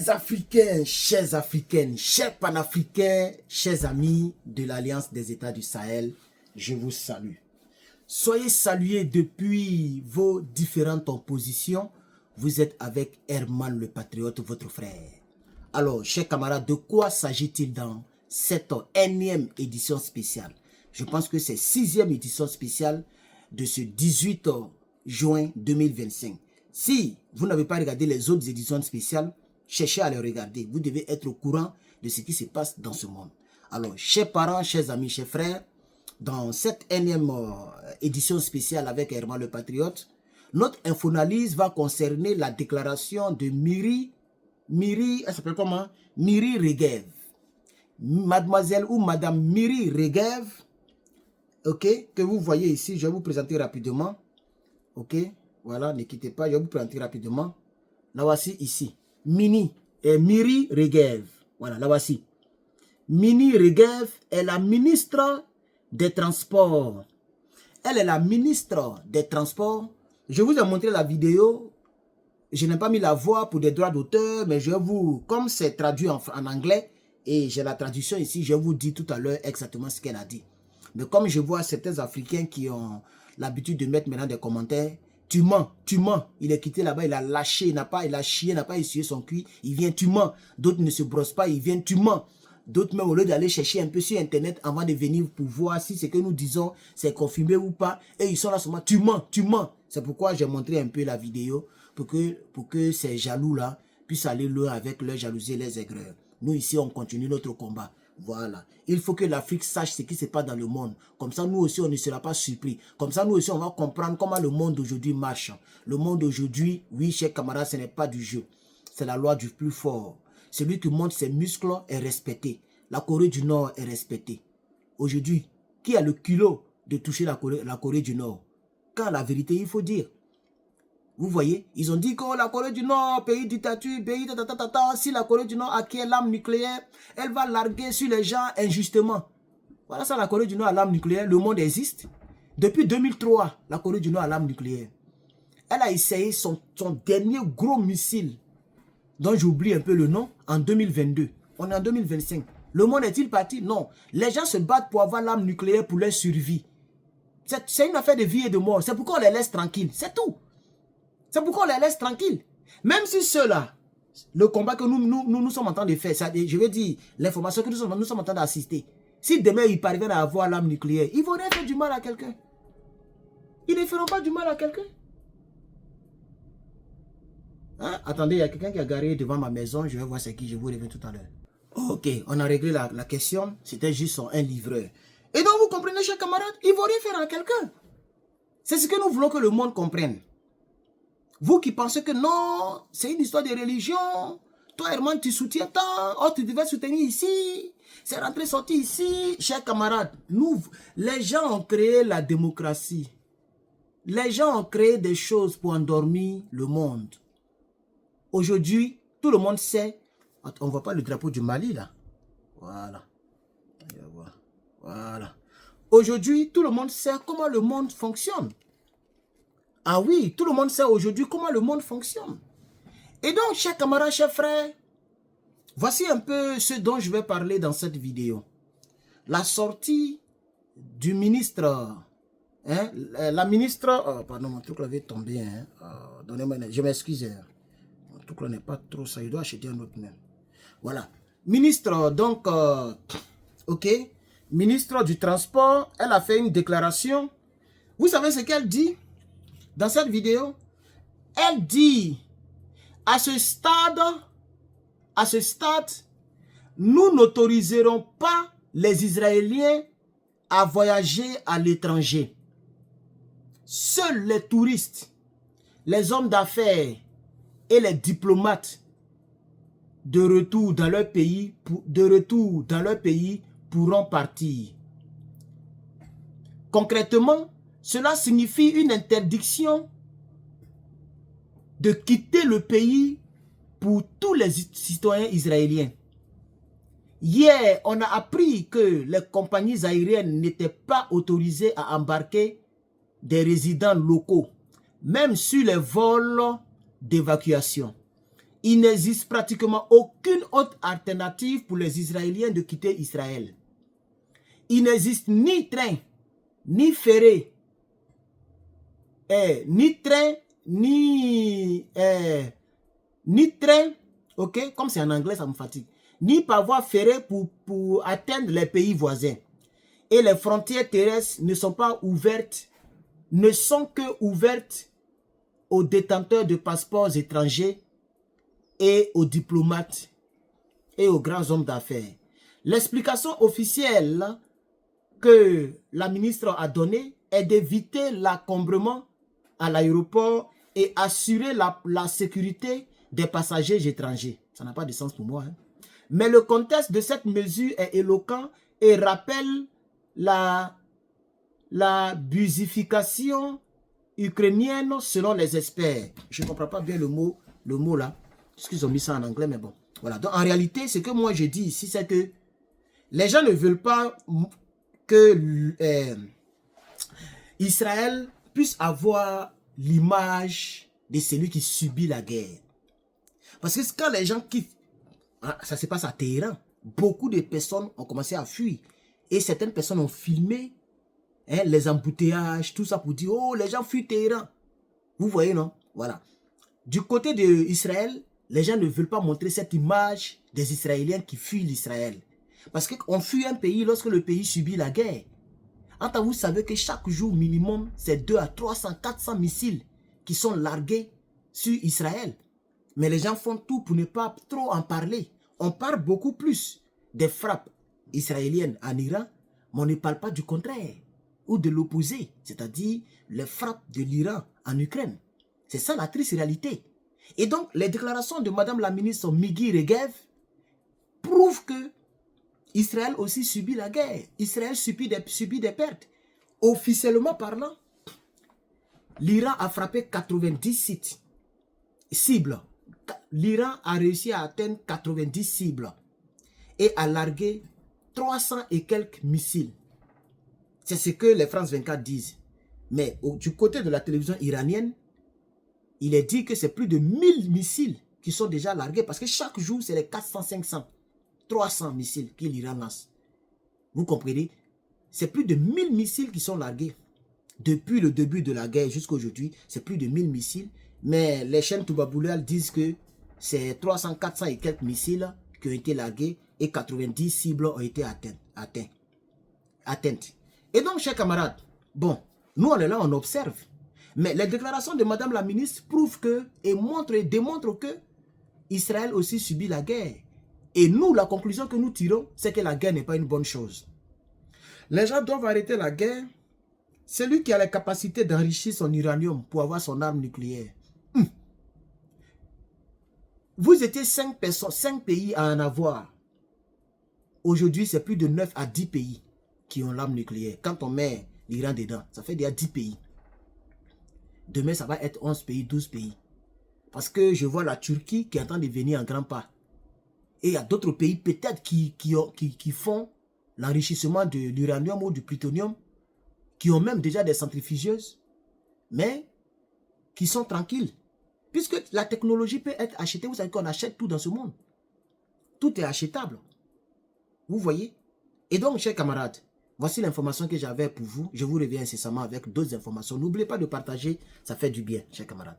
Chers Africains, chères Africaines, chers Panafricains, chers amis de l'Alliance des États du Sahel, je vous salue. Soyez salués depuis vos différentes positions. Vous êtes avec Herman le Patriote, votre frère. Alors, chers camarades, de quoi s'agit-il dans cette énième édition spéciale? Je pense que c'est 6e édition spéciale de ce 18 juin 2025. Si vous n'avez pas regardé les autres éditions spéciales, cherchez à les regarder. Vous devez être au courant de ce qui se passe dans ce monde. Alors, chers parents, chers amis, chers frères, dans cette énième édition spéciale avec Herman le Patriote, notre infoanalyse va concerner la déclaration de Miri, elle s'appelle comment? Miri Regev. Mademoiselle ou Madame Miri Regev, ok, que vous voyez ici, je vais vous présenter rapidement. Ok, voilà, ne quittez pas, je vais vous présenter rapidement. La voici ici. Miri Regev. Voilà, la voici. Miri Regev est la ministre des Transports. Elle est la ministre des Transports. Je vous ai montré la vidéo. Je n'ai pas mis la voix pour des droits d'auteur, mais je vous, comme c'est traduit en anglais, et j'ai la traduction ici, je vous dis tout à l'heure exactement ce qu'elle a dit. Mais comme je vois certains Africains qui ont l'habitude de mettre maintenant des commentaires, tu mens, tu mens. Il est quitté là-bas, il a lâché, il a chié, il n'a pas essuyé son cuir, il vient, tu mens. D'autres ne se brossent pas, ils viennent, tu mens. D'autres même, au lieu d'aller chercher un peu sur Internet avant de venir pour voir si ce que nous disons, c'est confirmé ou pas, et ils sont là seulement, tu mens, tu mens. C'est pourquoi j'ai montré un peu la vidéo, pour que ces jaloux-là puissent aller loin avec leur jalousie et les aigreurs. Nous, ici, on continue notre combat. Voilà. Il faut que l'Afrique sache ce qui se passe dans le monde. Comme ça, nous aussi, on ne sera pas surpris. Comme ça, nous aussi, on va comprendre comment le monde d'aujourd'hui marche. Le monde d'aujourd'hui, oui, chers camarades, ce n'est pas du jeu. C'est la loi du plus fort. Celui qui monte ses muscles est respecté. La Corée du Nord est respectée. Aujourd'hui, qui a le culot de toucher la Corée du Nord? Quand la vérité, il faut dire. Vous voyez, ils ont dit que la Corée du Nord, pays dictature, pays si la Corée du Nord acquiert l'arme nucléaire, elle va larguer sur les gens injustement. Voilà ça, la Corée du Nord a l'arme nucléaire, le monde existe. Depuis 2003, la Corée du Nord a l'arme nucléaire. Elle a essayé son dernier gros missile, dont j'oublie un peu le nom, en 2022. On est en 2025. Le monde est-il parti? Non. Les gens se battent pour avoir l'arme nucléaire pour leur survie. C'est une affaire de vie et de mort. C'est pourquoi on les laisse tranquilles. C'est tout. C'est pourquoi on les laisse tranquilles. Même si ceux-là, le combat que nous sommes en train de faire, ça, je veux dire, l'information que nous sommes en train d'assister, si demain ils parviennent à avoir l'arme nucléaire, ils vont rien faire du mal à quelqu'un. Ils ne feront pas du mal à quelqu'un. Hein? Attendez, il y a quelqu'un qui a garé devant ma maison. Je vais voir c'est qui, je vous reviens tout à l'heure. Ok, on a réglé la question. C'était juste un livreur. Et donc, vous comprenez, chers camarades, ils ne vont rien faire à quelqu'un. C'est ce que nous voulons que le monde comprenne. Vous qui pensez que non, c'est une histoire de religion. Toi, Herman, tu soutiens tant. Oh, tu devais soutenir ici. C'est rentré, sorti ici. Chers camarades, les gens ont créé la démocratie. Les gens ont créé des choses pour endormir le monde. Aujourd'hui, tout le monde sait. On ne voit pas le drapeau du Mali, là. Voilà. Voilà. Aujourd'hui, tout le monde sait comment le monde fonctionne. Ah oui, tout le monde sait aujourd'hui comment le monde fonctionne. Et donc, chers camarades, chers frères, voici un peu ce dont je vais parler dans cette vidéo. La sortie du ministre, hein, la ministre, pardon, mon truc avait tombé, hein, donnez-moi, je m'excuse, hein, mon truc là n'est pas trop ça, il doit acheter un autre même. Voilà, ministre, donc, ok, ministre du transport, elle a fait une déclaration. Vous savez ce qu'elle dit? Dans cette vidéo, elle dit, à ce stade, nous n'autoriserons pas les Israéliens à voyager à l'étranger. Seuls les touristes, les hommes d'affaires et les diplomates de retour dans leur pays pourront partir. Concrètement, cela signifie une interdiction de quitter le pays pour tous les citoyens israéliens. Hier, on a appris que les compagnies aériennes n'étaient pas autorisées à embarquer des résidents locaux, même sur les vols d'évacuation. il n'existe pratiquement aucune autre alternative pour les Israéliens de quitter Israël. Il n'existe ni train, ni ferry, ni train, ni train, ok, comme c'est en anglais, ça me fatigue, ni par voie ferrée pour atteindre les pays voisins. Et les frontières terrestres ne sont pas ouvertes, ne sont que ouvertes aux détenteurs de passeports étrangers et aux diplomates et aux grands hommes d'affaires. L'explication officielle que la ministre a donnée est d'éviter l'encombrement à l'aéroport et assurer la sécurité des passagers étrangers. Ça n'a pas de sens pour moi. Hein. Mais le contexte de cette mesure est éloquent et rappelle la busification ukrainienne selon les experts. Je ne comprends pas bien le mot là. Parce qu'ils ont mis ça en anglais, mais bon. Voilà. Donc en réalité, ce que moi je dis ici, c'est que les gens ne veulent pas que Israël puisse avoir l'image de celui qui subit la guerre. Parce que quand les gens quittent, ça se passe à Téhéran, beaucoup de personnes ont commencé à fuir. Et certaines personnes ont filmé les embouteillages, tout ça pour dire, oh, les gens fuient Téhéran. Vous voyez, non? Voilà. Du côté d'Israël, les gens ne veulent pas montrer cette image des Israéliens qui fuient l'Israël. Parce qu'on fuit un pays lorsque le pays subit la guerre. Enfin, vous savez que chaque jour minimum, c'est 200 à 300, 400 missiles qui sont largués sur Israël. Mais les gens font tout pour ne pas trop en parler. On parle beaucoup plus des frappes israéliennes en Iran, mais on ne parle pas du contraire ou de l'opposé, c'est-à-dire les frappes de l'Iran en Ukraine. C'est ça la triste réalité. Et donc, les déclarations de Madame la ministre Migi Regev prouvent que Israël aussi subit la guerre. Israël subit des pertes. Officiellement parlant, l'Iran a frappé 90 cibles. L'Iran a réussi à atteindre 90 cibles et a largué 300 et quelques missiles. C'est ce que les France 24 disent. Mais du côté de la télévision iranienne, il est dit que c'est plus de 1000 missiles qui sont déjà largués parce que chaque jour, c'est les 400, 500, 300 missiles que l'Iran lance. Vous comprenez? C'est plus de 1000 missiles qui sont largués. Depuis le début de la guerre jusqu'à aujourd'hui, c'est plus de 1000 missiles. Mais les chaînes Toubaboulal disent que c'est 300, 400 et quelques missiles qui ont été largués et 90 cibles ont été atteintes. Et donc, chers camarades, bon, nous on est là, on observe. Mais les déclarations de Madame la ministre prouvent que, et démontrent que Israël aussi subit la guerre. Et nous, la conclusion que nous tirons, c'est que la guerre n'est pas une bonne chose. Les gens doivent arrêter la guerre. Celui qui a la capacité d'enrichir son uranium pour avoir son arme nucléaire. Vous étiez 5 pays à en avoir. Aujourd'hui, c'est plus de 9 à 10 pays qui ont l'arme nucléaire. Quand on met l'Iran dedans, ça fait déjà 10 pays. Demain, ça va être 11 pays, 12 pays. Parce que je vois la Turquie qui est en train de venir en grand pas. Et il y a d'autres pays peut-être qui font l'enrichissement de l'uranium ou du plutonium, qui ont même déjà des centrifugeuses, mais qui sont tranquilles. Puisque la technologie peut être achetée, vous savez qu'on achète tout dans ce monde. Tout est achetable. Vous voyez? Et donc, chers camarades, voici l'information que j'avais pour vous. Je vous reviens incessamment avec d'autres informations. N'oubliez pas de partager, ça fait du bien, chers camarades.